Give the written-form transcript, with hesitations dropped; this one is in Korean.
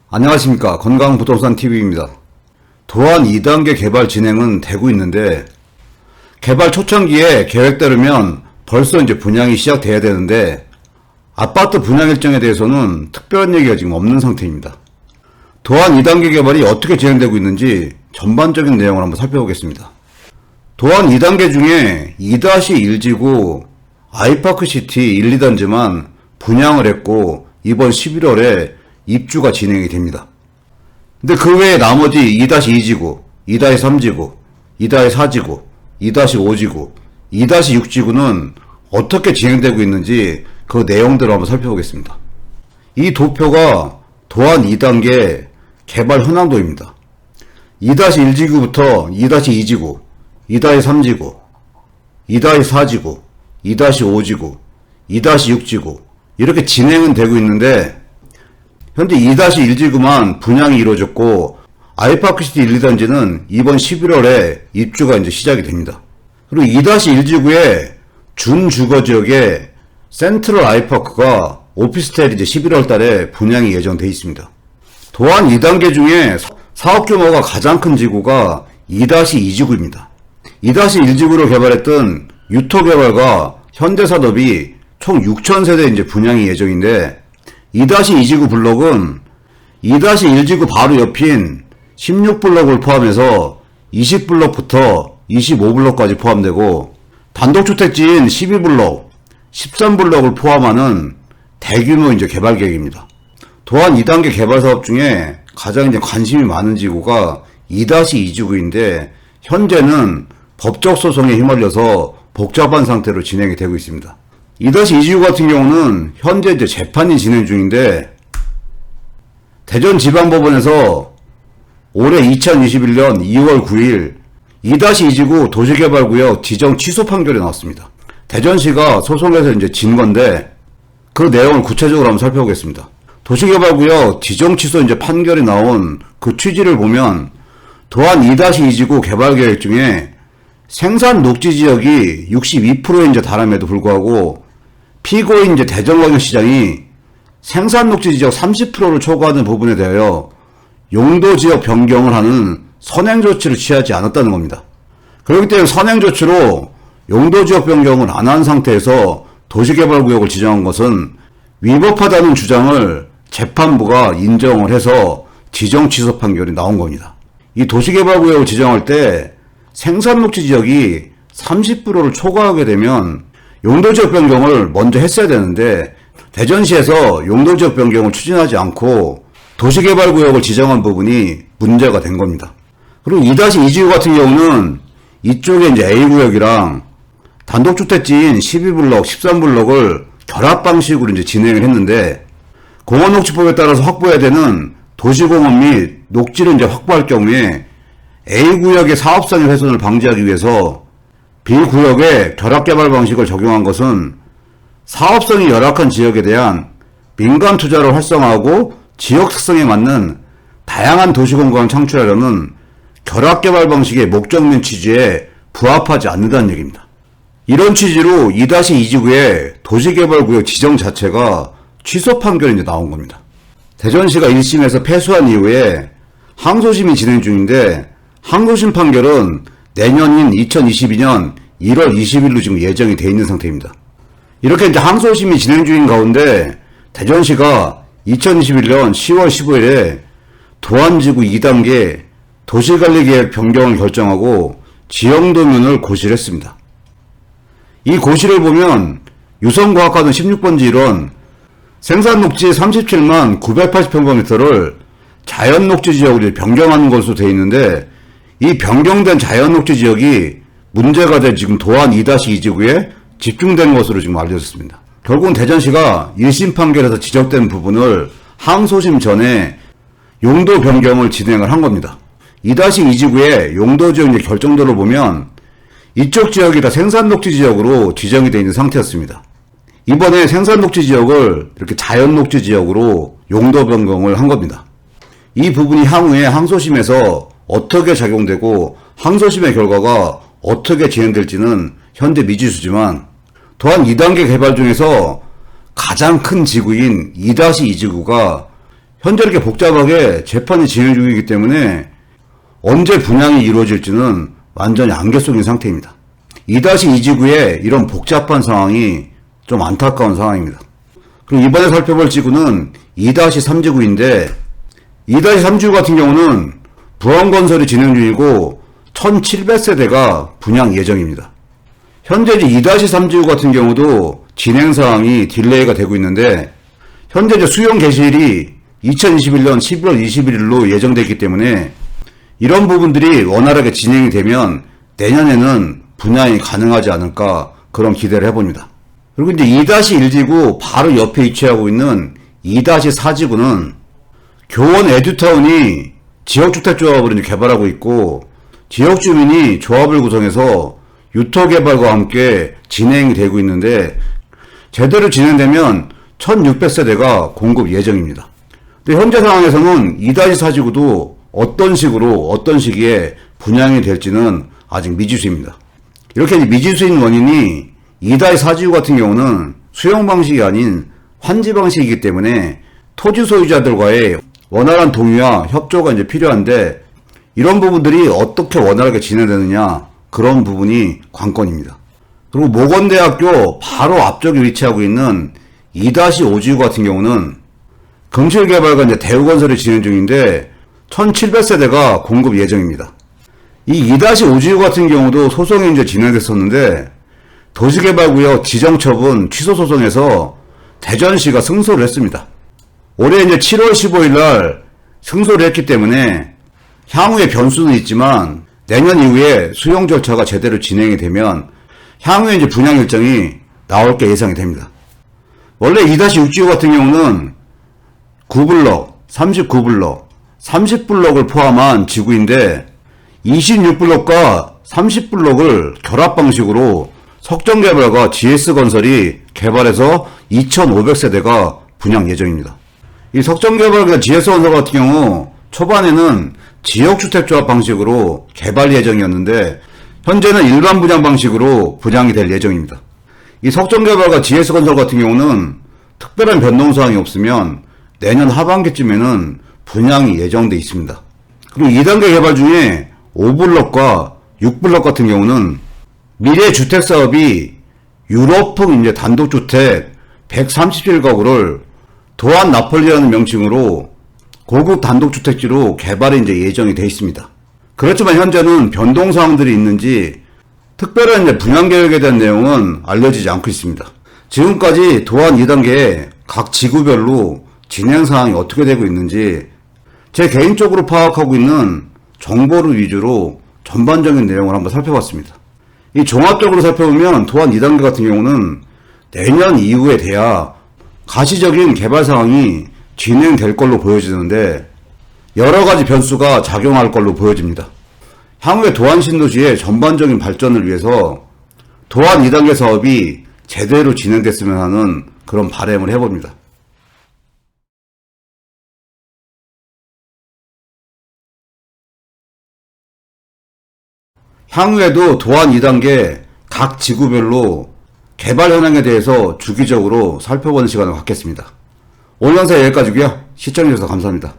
안녕하십니까. 건강부동산TV입니다. 도안 2단계 개발 진행은 되고 있는데, 개발 초창기에 계획대로면 벌써 이제 분양이 시작돼야 되는데, 아파트 분양 일정에 대해서는 특별한 얘기가 지금 없는 상태입니다. 도안 2단계 개발이 어떻게 진행되고 있는지 전반적인 내용을 한번 살펴보겠습니다. 도안 2단계 중에 2-1지구 아이파크시티 1, 2단지만 분양을 했고 이번 11월에 입주가 진행이 됩니다. 근데 그 외에 나머지 2-2지구, 2-3지구, 2-4지구, 2-5지구, 2-6지구는 어떻게 진행되고 있는지 그 내용들을 한번 살펴보겠습니다. 이 도표가 도안 2단계 개발 현황도입니다. 2-1지구부터 2-2지구, 2-3지구, 2-4지구, 2-5지구, 2-6지구 이렇게 진행은 되고 있는데 현재 2-1지구만 분양이 이루어졌고 아이파크시티 1, 2단지는 이번 11월에 입주가 이제 시작이 됩니다. 그리고 2-1지구의 준주거지역에 센트럴 아이파크가 오피스텔이 이제 11월 달에 분양이 예정되어 있습니다. 도안 2단계 중에 사업 규모가 가장 큰 지구가 2-2지구입니다. 2-1지구로 개발했던 유토개발과 현대산업이 총 6,000세대 이제 분양이 예정인데 2-2지구 블록은 2-1지구 바로 옆인 16블록을 포함해서 20블록부터 25블록까지 포함되고 단독주택지인 12블록, 13블록을 포함하는 대규모 이제 개발 계획입니다. 도안 2단계 개발 사업 중에 가장 이제 관심이 많은 지구가 2-2지구인데 현재는 법적 소송에 휘말려서 복잡한 상태로 진행이 되고 있습니다. 2-2지구 같은 경우는 현재 이제 재판이 진행 중인데 대전지방법원에서 올해 2021년 2월 9일 2-2지구 도시개발구역 지정 취소 판결이 나왔습니다. 대전시가 소송에서 이제 진 건데 그 내용을 구체적으로 한번 살펴보겠습니다. 도시개발구역 지정 취소 이제 판결이 나온 그 취지를 보면 도안 2-2지구 개발 계획 중에 생산 녹지 지역이 62%에 이제 달함에도 불구하고 피고인 이제 대전광역시장이 생산 녹지 지역 30%를 초과하는 부분에 대하여 용도 지역 변경을 하는 선행 조치를 취하지 않았다는 겁니다. 그렇기 때문에 선행 조치로 용도 지역 변경을 안 한 상태에서 도시개발구역을 지정한 것은 위법하다는 주장을 재판부가 인정을 해서 지정 취소 판결이 나온 겁니다. 이 도시개발구역을 지정할 때 생산녹지 지역이 30%를 초과하게 되면 용도지역 변경을 먼저 했어야 되는데 대전시에서 용도지역 변경을 추진하지 않고 도시개발구역을 지정한 부분이 문제가 된 겁니다. 그리고 2-2지구 같은 경우는 이쪽에 이제 A구역이랑 단독주택지인 12블록, 13블록을 결합 방식으로 이제 진행을 했는데 공원녹지법에 따라서 확보해야 되는 도시공원 및 녹지를 이제 확보할 경우에 A구역의 사업성의 훼손을 방지하기 위해서 B구역에 결합개발 방식을 적용한 것은 사업성이 열악한 지역에 대한 민간 투자를 활성화하고 지역 특성에 맞는 다양한 도시공간을 창출하려는 결합개발 방식의 목적민 취지에 부합하지 않는다는 얘기입니다. 이런 취지로 2-2지구의 도시개발구역 지정 자체가 취소 판결이 이제 나온 겁니다. 대전시가 1심에서 패소한 이후에 항소심이 진행 중인데 항소심 판결은 내년인 2022년 1월 20일로 지금 예정이 되어 있는 상태입니다. 이렇게 이제 항소심이 진행 중인 가운데 대전시가 2021년 10월 15일에 도안지구 2단계 도시관리계획 변경을 결정하고 지형도면을 고시를 했습니다. 이 고시를 보면 유성과학관은 16번지 1원 생산녹지 37만 980평방미터를 자연녹지 지역으로 변경하는 것으로 되어 있는데 이 변경된 자연녹지 지역이 문제가 된 지금 도안 2-2지구에 집중된 것으로 지금 알려졌습니다. 결국은 대전시가 1심 판결에서 지적된 부분을 항소심 전에 용도 변경을 진행을 한 겁니다. 2-2지구의 용도 지역 결정도를 보면 이쪽 지역이 다 생산녹지 지역으로 지정이 되어 있는 상태였습니다. 이번에 생산녹지 지역을 이렇게 자연녹지 지역으로 용도 변경을 한 겁니다. 이 부분이 향후에 항소심에서 어떻게 작용되고 항소심의 결과가 어떻게 진행될지는 현재 미지수지만 또한 2단계 개발 중에서 가장 큰 지구인 2-2지구가 현재 이렇게 복잡하게 재판이 진행 중이기 때문에 언제 분양이 이루어질지는 완전히 안개 속인 상태입니다. 2-2지구의 이런 복잡한 상황이 좀 안타까운 상황입니다. 그리고 이번에 살펴볼 지구는 2-3지구인데 2-3지구 같은 경우는 부원건설이 진행 중이고 1700세대가 분양 예정입니다. 현재 2-3지구 같은 경우도 진행 사항이 딜레이가 되고 있는데 현재 수용 개시일이 2021년 11월 21일로 예정되어 있기 때문에 이런 부분들이 원활하게 진행이 되면 내년에는 분양이 가능하지 않을까 그런 기대를 해봅니다. 그리고 이제 2-1지구 바로 옆에 위치하고 있는 2-4지구는 교원 에듀타운이 지역주택조합을 개발하고 있고 지역주민이 조합을 구성해서 유토개발과 함께 진행이 되고 있는데 제대로 진행되면 1600세대가 공급 예정입니다. 근데 현재 상황에서는 2-4지구도 어떤 식으로 어떤 시기에 분양이 될지는 아직 미지수입니다. 이렇게 미지수인 원인이 2-4지구 같은 경우는 수용 방식이 아닌 환지 방식이기 때문에 토지 소유자들과의 원활한 동의와 협조가 필요한데 이런 부분들이 어떻게 원활하게 진행되느냐 그런 부분이 관건입니다. 그리고 모건대학교 바로 앞쪽에 위치하고 있는 2-5지구 같은 경우는 금실개발과 대우건설이 진행 중인데 1700세대가 공급 예정입니다. 이 2-5지구 같은 경우도 소송이 진행됐었는데 도시개발구역 지정처분 취소 소송에서 대전시가 승소를 했습니다. 올해 7월 15일 날 승소를 했기 때문에 향후에 변수는 있지만 내년 이후에 수용 절차가 제대로 진행이 되면 향후에 분양 일정이 나올 게 예상이 됩니다. 원래 2-6지구 같은 경우는 9블럭, 39블럭, 30블럭을 포함한 지구인데 26블럭과 30블럭을 결합 방식으로 석정개발과 GS건설이 개발해서 2500세대가 분양 예정입니다. 이 석정개발과 GS건설 같은 경우 초반에는 지역주택조합 방식으로 개발 예정이었는데 현재는 일반 분양 방식으로 분양이 될 예정입니다. 이 석정개발과 GS건설 같은 경우는 특별한 변동사항이 없으면 내년 하반기쯤에는 분양이 예정돼 있습니다. 그리고 2단계 개발 중에 5블럭과 6블럭 같은 경우는 미래 주택사업이 유럽풍 단독주택 137가구를 도안 나폴리라는 명칭으로 고급 단독주택지로 개발이 예정이 되어 있습니다. 그렇지만 현재는 변동사항들이 있는지 특별한 분양 계획에 대한 내용은 알려지지 않고 있습니다. 지금까지 도안 2단계에 각 지구별로 진행사항이 어떻게 되고 있는지 제 개인적으로 파악하고 있는 정보를 위주로 전반적인 내용을 한번 살펴봤습니다. 이 종합적으로 살펴보면 도안 2단계 같은 경우는 내년 이후에 돼야 가시적인 개발 상황이 진행될 걸로 보여지는데 여러가지 변수가 작용할 걸로 보여집니다. 향후에 도안 신도시의 전반적인 발전을 위해서 도안 2단계 사업이 제대로 진행됐으면 하는 그런 바람을 해봅니다. 향후에도 도안 2단계 각 지구별로 개발 현황에 대해서 주기적으로 살펴보는 시간을 갖겠습니다. 오늘 영상 여기까지고요. 시청해주셔서 감사합니다.